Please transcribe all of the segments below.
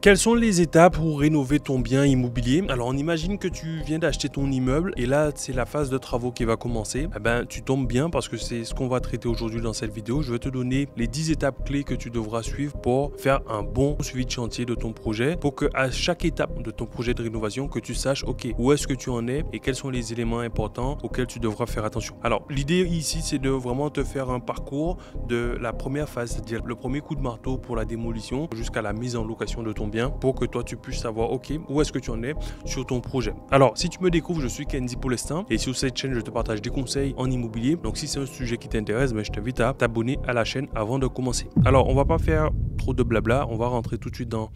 Quelles sont les étapes pour rénover ton bien immobilier? Alors, on imagine que tu viens d'acheter ton immeuble et là, c'est la phase de travaux qui va commencer. Eh ben, tu tombes bien parce que c'est ce qu'on va traiter aujourd'hui dans cette vidéo. Je vais te donner les 10 étapes clés que tu devras suivre pour faire un bon suivi de chantier de ton projet, pour que à chaque étape de ton projet de rénovation, que tu saches, ok, où est-ce que tu en es et quels sont les éléments importants auxquels tu devras faire attention. Alors, l'idée ici, c'est de vraiment te faire un parcours de la première phase, c'est-à-dire le premier coup de marteau pour la démolition jusqu'à la mise en location de ton bien, pour que toi tu puisses savoir ok où est-ce que tu en es sur ton projet. Alors si tu me découvres, je suis Kenzie pour l'instant et sur cette chaîne je te partage des conseils en immobilier. Donc si c'est un sujet qui t'intéresse, je t'invite à t'abonner à la chaîne avant de commencer. Alors on va pas faire trop de blabla, on va rentrer tout de suite dans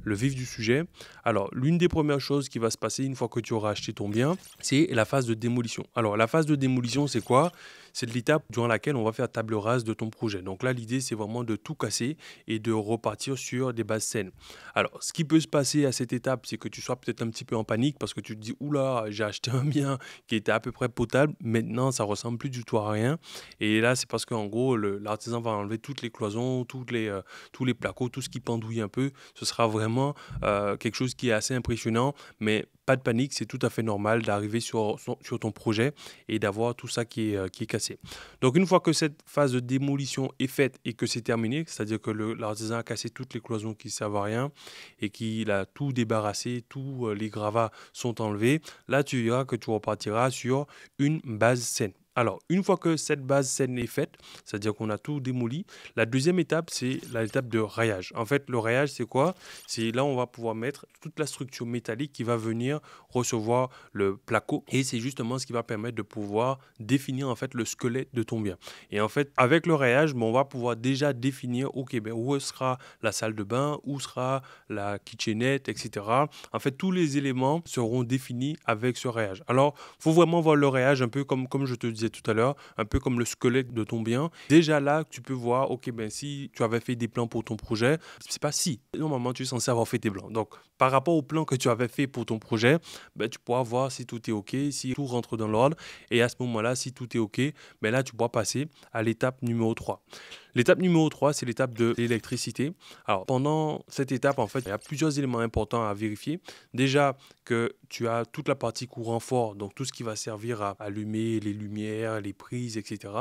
le vif du sujet. Alors, l'une des premières choses qui va se passer une fois que tu auras acheté ton bien, c'est la phase de démolition. Alors, la phase de démolition, c'est quoi? C'est l'étape durant laquelle on va faire table rase de ton projet. Donc là, l'idée, c'est vraiment de tout casser et de repartir sur des bases saines. Alors, ce qui peut se passer à cette étape, c'est que tu sois peut-être un petit peu en panique parce que tu te dis, oula, j'ai acheté un bien qui était à peu près potable. Maintenant, ça ressemble plus du tout à rien. Et là, c'est parce qu'en gros, l'artisan va enlever toutes les cloisons, tous les placots, tout ce qui pendouille un peu. Ce sera vraiment quelque chose qui est assez impressionnant, mais pas de panique, c'est tout à fait normal d'arriver sur ton projet et d'avoir tout ça qui est cassé. Donc une fois que cette phase de démolition est faite et que c'est terminé, c'est-à-dire que l'artisan a cassé toutes les cloisons qui ne servent à rien et qu'il a tout débarrassé, tous les gravats sont enlevés, là tu verras que tu repartiras sur une base saine. Alors, une fois que cette base saine est faite, c'est-à-dire qu'on a tout démoli, la deuxième étape, c'est l'étape de rayage. En fait, le rayage, c'est quoi? C'est là où on va pouvoir mettre toute la structure métallique qui va venir recevoir le placo. Et c'est justement ce qui va permettre de pouvoir définir en fait le squelette de ton bien. Et en fait, avec le rayage, on va pouvoir déjà définir, ok, où sera la salle de bain, où sera la kitchenette, etc. En fait, tous les éléments seront définis avec ce rayage. Alors, il faut vraiment voir le rayage un peu comme je te disais tout à l'heure, un peu comme le squelette de ton bien. Déjà là, tu peux voir, ok, si tu avais fait des plans pour ton projet, c'est pas si. Normalement, tu es censé avoir fait tes plans. Donc, par rapport au plan que tu avais fait pour ton projet, tu pourras voir si tout est ok, si tout rentre dans l'ordre. Et à ce moment-là, si tout est ok, là, tu pourras passer à l'étape numéro 3. L'étape numéro 3, c'est l'étape de l'électricité. Alors, pendant cette étape, en fait, il y a plusieurs éléments importants à vérifier. Déjà, que tu as toute la partie courant fort, donc tout ce qui va servir à allumer les lumières, les prises, etc.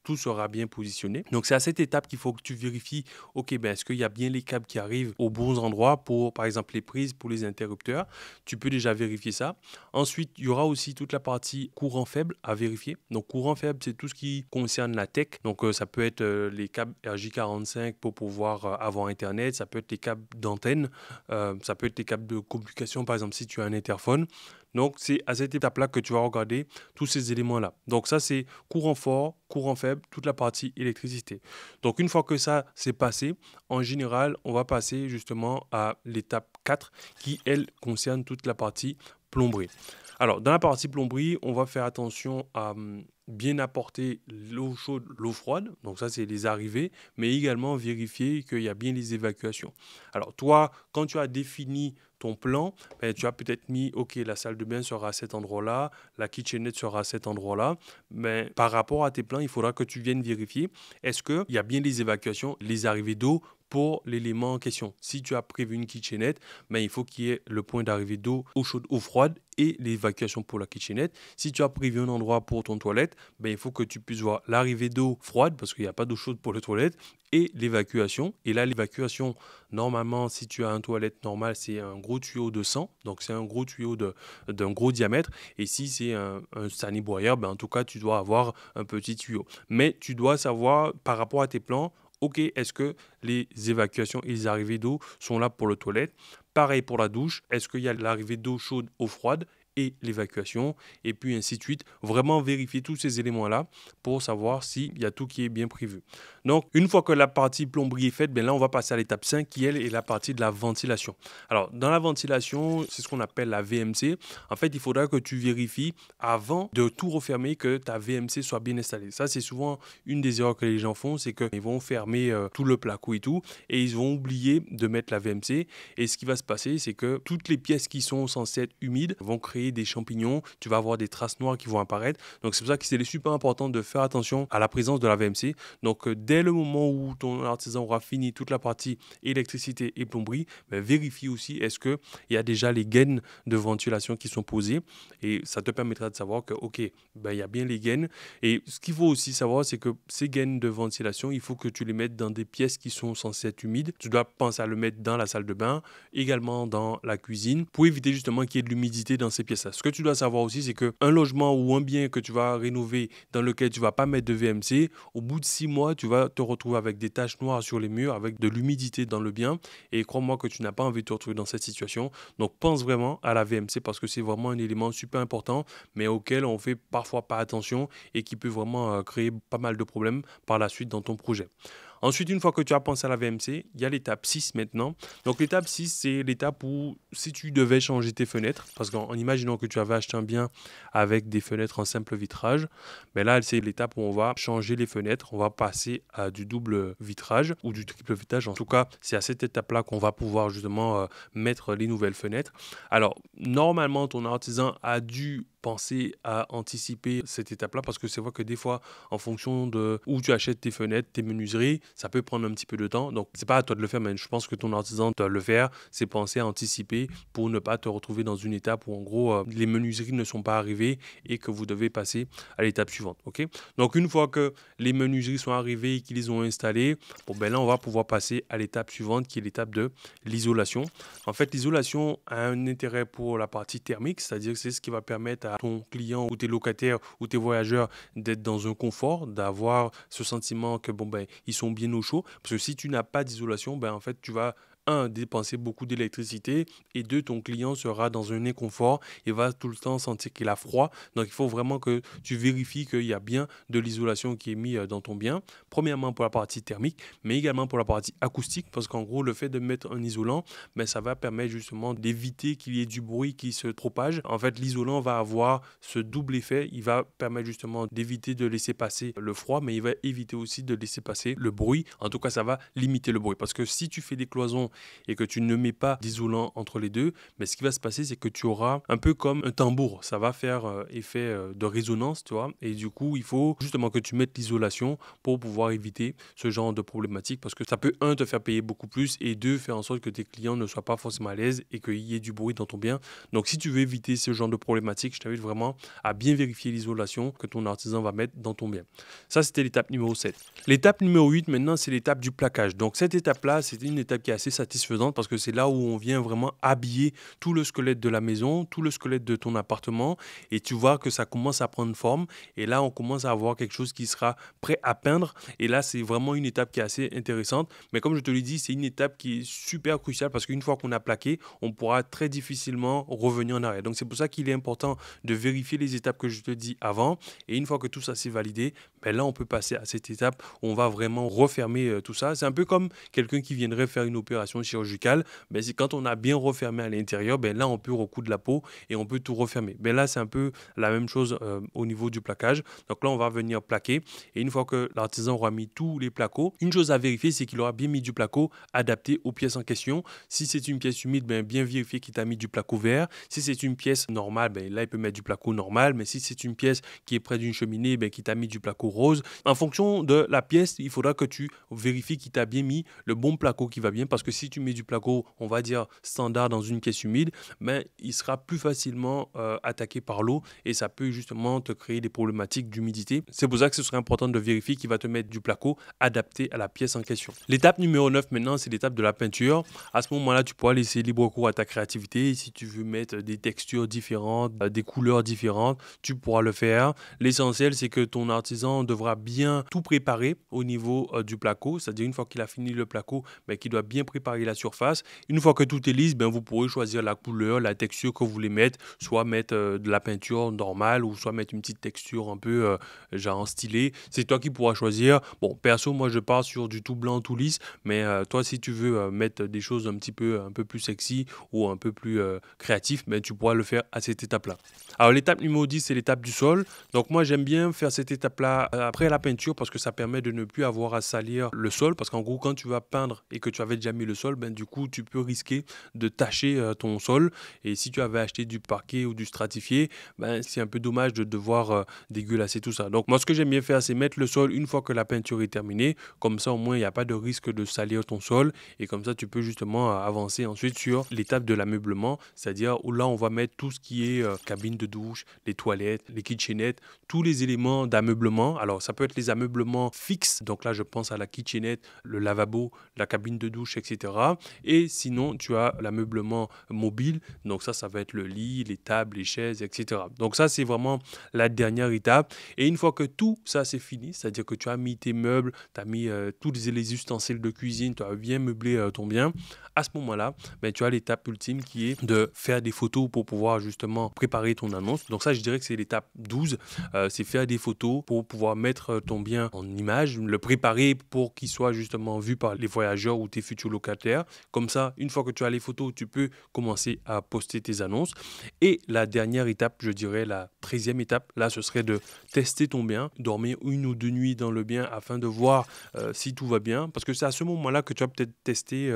Tout sera bien positionné. Donc, c'est à cette étape qu'il faut que tu vérifies, ok, est-ce qu'il y a bien les câbles qui arrivent aux bons endroits pour, par exemple, les prises, pour les interrupteurs. Tu peux déjà vérifier ça. Ensuite, il y aura aussi toute la partie courant faible à vérifier. Donc, courant faible, c'est tout ce qui concerne la tech. Donc, ça peut être les câbles RJ45 pour pouvoir avoir Internet. Ça peut être les câbles d'antenne. Ça peut être les câbles de communication, par exemple, si tu as un interphone. Donc, c'est à cette étape-là que tu vas regarder tous ces éléments-là. Donc, ça, c'est courant fort, courant faible, toute la partie électricité. Donc, une fois que ça s'est passé, en général, on va passer justement à l'étape 4 qui, elle, concerne toute la partie plomberie. Alors, dans la partie plomberie, on va faire attention à bien apporter l'eau chaude, l'eau froide. Donc ça, c'est les arrivées, mais également vérifier qu'il y a bien les évacuations. Alors toi, quand tu as défini ton plan, tu as peut-être mis, ok, la salle de bain sera à cet endroit-là, la kitchenette sera à cet endroit-là. Mais par rapport à tes plans, il faudra que tu viennes vérifier, est-ce qu'il y a bien les évacuations, les arrivées d'eau pour l'élément en question. Si tu as prévu une kitchenette, il faut qu'il y ait le point d'arrivée d'eau, eau chaude, eau froide et l'évacuation pour la kitchenette. Si tu as prévu un endroit pour ton toilette, il faut que tu puisses voir l'arrivée d'eau froide parce qu'il n'y a pas d'eau chaude pour les toilettes et l'évacuation. Et là, l'évacuation, normalement, si tu as un toilette normal, c'est un gros tuyau de 100. Donc, c'est un gros tuyau d'un gros diamètre. Et si c'est un saniboyeur, en tout cas, tu dois avoir un petit tuyau. Mais tu dois savoir, par rapport à tes plans, ok, est-ce que les évacuations et les arrivées d'eau sont là pour le toilette? Pareil pour la douche, est-ce qu'il y a l'arrivée d'eau chaude, eau froide et l'évacuation, et puis ainsi de suite. Vraiment vérifier tous ces éléments-là pour savoir s'il y a tout qui est bien prévu. Donc, une fois que la partie plomberie est faite, là, on va passer à l'étape 5 qui, elle, est la partie de la ventilation. Alors, dans la ventilation, c'est ce qu'on appelle la VMC. En fait, il faudra que tu vérifies avant de tout refermer que ta VMC soit bien installée. Ça, c'est souvent une des erreurs que les gens font, c'est qu'ils vont fermer tout le placo et tout, et ils vont oublier de mettre la VMC. Et ce qui va se passer, c'est que toutes les pièces qui sont censées être humides vont créer créer des champignons, tu vas avoir des traces noires qui vont apparaître. Donc c'est pour ça que c'est super important de faire attention à la présence de la VMC. Donc dès le moment où ton artisan aura fini toute la partie électricité et plomberie, vérifie aussi est-ce qu'il y a déjà les gaines de ventilation qui sont posées, et ça te permettra de savoir que ok, il y a bien les gaines. Et ce qu'il faut aussi savoir, c'est que ces gaines de ventilation, il faut que tu les mettes dans des pièces qui sont censées être humides. Tu dois penser à le mettre dans la salle de bain, également dans la cuisine, pour éviter justement qu'il y ait de l'humidité dans ces pièces-là. Ce que tu dois savoir aussi, c'est qu'un logement ou un bien que tu vas rénover dans lequel tu vas pas mettre de VMC, au bout de 6 mois, tu vas te retrouver avec des taches noires sur les murs, avec de l'humidité dans le bien. Et crois-moi que tu n'as pas envie de te retrouver dans cette situation. Donc pense vraiment à la VMC parce que c'est vraiment un élément super important, mais auquel on fait parfois pas attention et qui peut vraiment créer pas mal de problèmes par la suite dans ton projet. Ensuite, une fois que tu as pensé à la VMC, il y a l'étape 6 maintenant. Donc l'étape 6, c'est l'étape où si tu devais changer tes fenêtres, parce qu'en imaginant que tu avais acheté un bien avec des fenêtres en simple vitrage, mais là, c'est l'étape où on va changer les fenêtres, on va passer à du double vitrage ou du triple vitrage. En tout cas, c'est à cette étape-là qu'on va pouvoir justement mettre les nouvelles fenêtres. Alors, normalement, ton artisan a dû penser à anticiper cette étape-là parce que c'est vrai que des fois, en fonction de où tu achètes tes fenêtres, tes menuiseries, ça peut prendre un petit peu de temps. Donc, c'est pas à toi de le faire, mais je pense que ton artisan doit le faire. C'est penser à anticiper pour ne pas te retrouver dans une étape où, en gros, les menuiseries ne sont pas arrivées et que vous devez passer à l'étape suivante. Ok. Donc, une fois que les menuiseries sont arrivées et qu'ils les ont installées, bon, ben là, on va pouvoir passer à l'étape suivante qui est l'étape de l'isolation. En fait, l'isolation a un intérêt pour la partie thermique, c'est-à-dire que c'est ce qui va permettre à ton client ou tes locataires ou tes voyageurs d'être dans un confort, d'avoir ce sentiment que ils sont bien au chaud. Parce que si tu n'as pas d'isolation, en fait, tu vas dépenser beaucoup d'électricité et deux, ton client sera dans un inconfort et va tout le temps sentir qu'il a froid. Donc, il faut vraiment que tu vérifies qu'il y a bien de l'isolation qui est mise dans ton bien. Premièrement, pour la partie thermique, mais également pour la partie acoustique, parce qu'en gros, le fait de mettre un isolant, ça va permettre justement d'éviter qu'il y ait du bruit qui se propage. En fait, l'isolant va avoir ce double effet. Il va permettre justement d'éviter de laisser passer le froid, mais il va éviter aussi de laisser passer le bruit. En tout cas, ça va limiter le bruit. Parce que si tu fais des cloisons et que tu ne mets pas d'isolant entre les deux, mais ce qui va se passer, c'est que tu auras un peu comme un tambour. Ça va faire effet de résonance, tu vois. Et du coup, il faut justement que tu mettes l'isolation pour pouvoir éviter ce genre de problématique parce que ça peut, un, te faire payer beaucoup plus et deux, faire en sorte que tes clients ne soient pas forcément à l'aise et qu'il y ait du bruit dans ton bien. Donc, si tu veux éviter ce genre de problématique, je t'invite vraiment à bien vérifier l'isolation que ton artisan va mettre dans ton bien. Ça, c'était l'étape numéro 7. L'étape numéro 8, maintenant, c'est l'étape du plaquage. Donc, cette étape-là, c'est une étape qui est assez satisfaisante parce que c'est là où on vient vraiment habiller tout le squelette de la maison, tout le squelette de ton appartement et tu vois que ça commence à prendre forme et là on commence à avoir quelque chose qui sera prêt à peindre et là c'est vraiment une étape qui est assez intéressante, mais comme je te l'ai dit, c'est une étape qui est super cruciale parce qu'une fois qu'on a plaqué, on pourra très difficilement revenir en arrière. Donc c'est pour ça qu'il est important de vérifier les étapes que je te dis avant et une fois que tout ça c'est validé, là on peut passer à cette étape où on va vraiment refermer tout ça. C'est un peu comme quelqu'un qui viendrait faire une opération chirurgicale, c'est quand on a bien refermé à l'intérieur, là on peut recoudre la peau et on peut tout refermer. Là c'est un peu la même chose au niveau du plaquage. Donc là on va venir plaquer et une fois que l'artisan aura mis tous les placots, une chose à vérifier, c'est qu'il aura bien mis du placo adapté aux pièces en question. Si c'est une pièce humide, bien vérifier qu'il t'a mis du placo vert. Si c'est une pièce normale, là il peut mettre du placo normal, mais si c'est une pièce qui est près d'une cheminée, qu'il t'a mis du placo rose. En fonction de la pièce, il faudra que tu vérifies qu'il t'a bien mis le bon placo qui va bien parce que si tu mets du placo, on va dire standard dans une pièce humide, il sera plus facilement attaqué par l'eau et ça peut justement te créer des problématiques d'humidité. C'est pour ça que ce serait important de vérifier qu'il va te mettre du placo adapté à la pièce en question. L'étape numéro 9 maintenant, c'est l'étape de la peinture. À ce moment-là, tu pourras laisser libre cours à ta créativité. Si tu veux mettre des textures différentes, des couleurs différentes, tu pourras le faire. L'essentiel, c'est que ton artisan devra bien tout préparer au niveau du placo, c'est-à-dire une fois qu'il a fini le placo, qu'il doit bien préparer la surface. Une fois que tout est lisse, vous pourrez choisir la couleur, la texture que vous voulez mettre, soit mettre de la peinture normale ou soit mettre une petite texture un peu genre stylée. C'est toi qui pourras choisir. Bon, perso, moi je pars sur du tout blanc, tout lisse, mais toi si tu veux mettre des choses un peu plus sexy ou un peu plus créatif, tu pourras le faire à cette étape-là. Alors l'étape numéro 10, c'est l'étape du sol. Donc moi j'aime bien faire cette étape-là après la peinture parce que ça permet de ne plus avoir à salir le sol parce qu'en gros quand tu vas peindre et que tu avais déjà mis le sol, ben, du coup, tu peux risquer de tacher ton sol. Et si tu avais acheté du parquet ou du stratifié, ben, c'est un peu dommage de devoir dégueulasser tout ça. Donc moi, ce que j'aime bien faire, c'est mettre le sol une fois que la peinture est terminée. Comme ça, au moins, il n'y a pas de risque de salir ton sol. Et comme ça, tu peux justement avancer ensuite sur l'étape de l'ameublement, c'est-à-dire où là, on va mettre tout ce qui est cabine de douche, les toilettes, les kitchenettes, tous les éléments d'ameublement. Alors, ça peut être les ameublements fixes. Donc là, je pense à la kitchenette, le lavabo, la cabine de douche, etc. Et sinon, tu as l'ameublement mobile. Donc ça va être le lit, les tables, les chaises, etc. Donc ça, c'est vraiment la dernière étape. Et une fois que tout ça, c'est fini, c'est-à-dire que tu as mis tes meubles, tu as mis tous les ustensiles de cuisine, tu as bien meublé ton bien, à ce moment-là, ben, tu as l'étape ultime qui est de faire des photos pour pouvoir justement préparer ton annonce. Donc ça, je dirais que c'est l'étape 12. C'est faire des photos pour pouvoir mettre ton bien en image, le préparer pour qu'il soit justement vu par les voyageurs ou tes futurs locataires. Comme ça, une fois que tu as les photos, tu peux commencer à poster tes annonces. Et la dernière étape, je dirais la 13e étape, là, ce serait de tester ton bien, dormir 1 ou 2 nuits dans le bien afin de voir si tout va bien. Parce que c'est à ce moment-là que tu vas peut-être tester,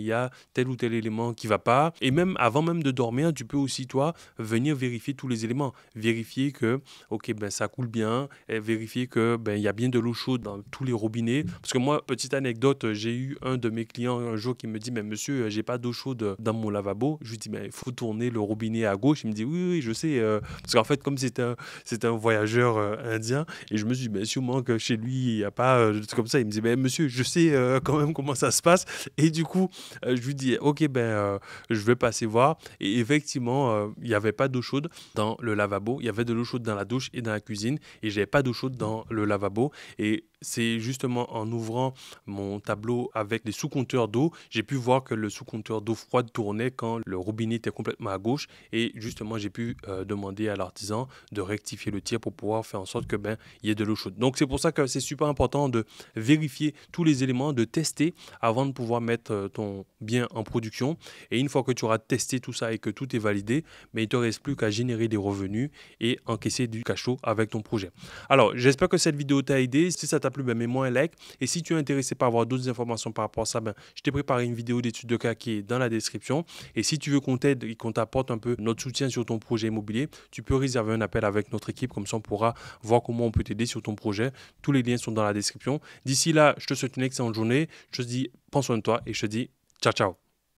il y a tel ou tel élément qui va pas. Et même avant même de dormir, tu peux aussi, toi, venir vérifier tous les éléments. Vérifier que, ok, ben, ça coule bien. Et vérifier que, ben, il y a bien de l'eau chaude dans tous les robinets. Parce que moi, petite anecdote, j'ai eu un de mes clients un jour qui me dit, mais monsieur, j'ai pas d'eau chaude dans mon lavabo. Je lui dis, mais il faut tourner le robinet à gauche. Il me dit, oui, je sais. Parce qu'en fait, comme c'était un voyageur indien, et je me suis dit, mais sûrement que chez lui, il n'y a pas comme ça. Il me dit, mais monsieur, je sais quand même comment ça se passe. Et du coup, je lui dis, ok, je vais passer voir. Et effectivement, il n'y avait pas d'eau chaude dans le lavabo. Il y avait de l'eau chaude dans la douche et dans la cuisine. Et je n'avais pas d'eau chaude dans le lavabo. Et c'est justement en ouvrant mon tableau avec des sous-compteurs d'eau, j'ai pu voir que le sous-compteur d'eau froide tournait quand le robinet était complètement à gauche. Et justement, j'ai pu demander à l'artisan de rectifier le tir pour pouvoir faire en sorte que il y ait de l'eau chaude. Donc c'est pour ça que c'est super important de vérifier tous les éléments, de tester avant de pouvoir mettre ton bien en production. Et une fois que tu auras testé tout ça et que tout est validé, mais il ne te reste plus qu'à générer des revenus et encaisser du cash flow avec ton projet. Alors, j'espère que cette vidéo t'a aidé. Si ça t'a plu, mets-moi un like. Et si tu es intéressé par avoir d'autres informations par rapport à ça, je t'ai préparé une vidéo d'étude de cas qui est dans la description. Et si tu veux qu'on t'aide et qu'on t'apporte un peu notre soutien sur ton projet immobilier, tu peux réserver un appel avec notre équipe. Comme ça, on pourra voir comment on peut t'aider sur ton projet. Tous les liens sont dans la description. D'ici là, je te souhaite une excellente journée. Je te dis, prends soin de toi et je te dis ciao, ciao.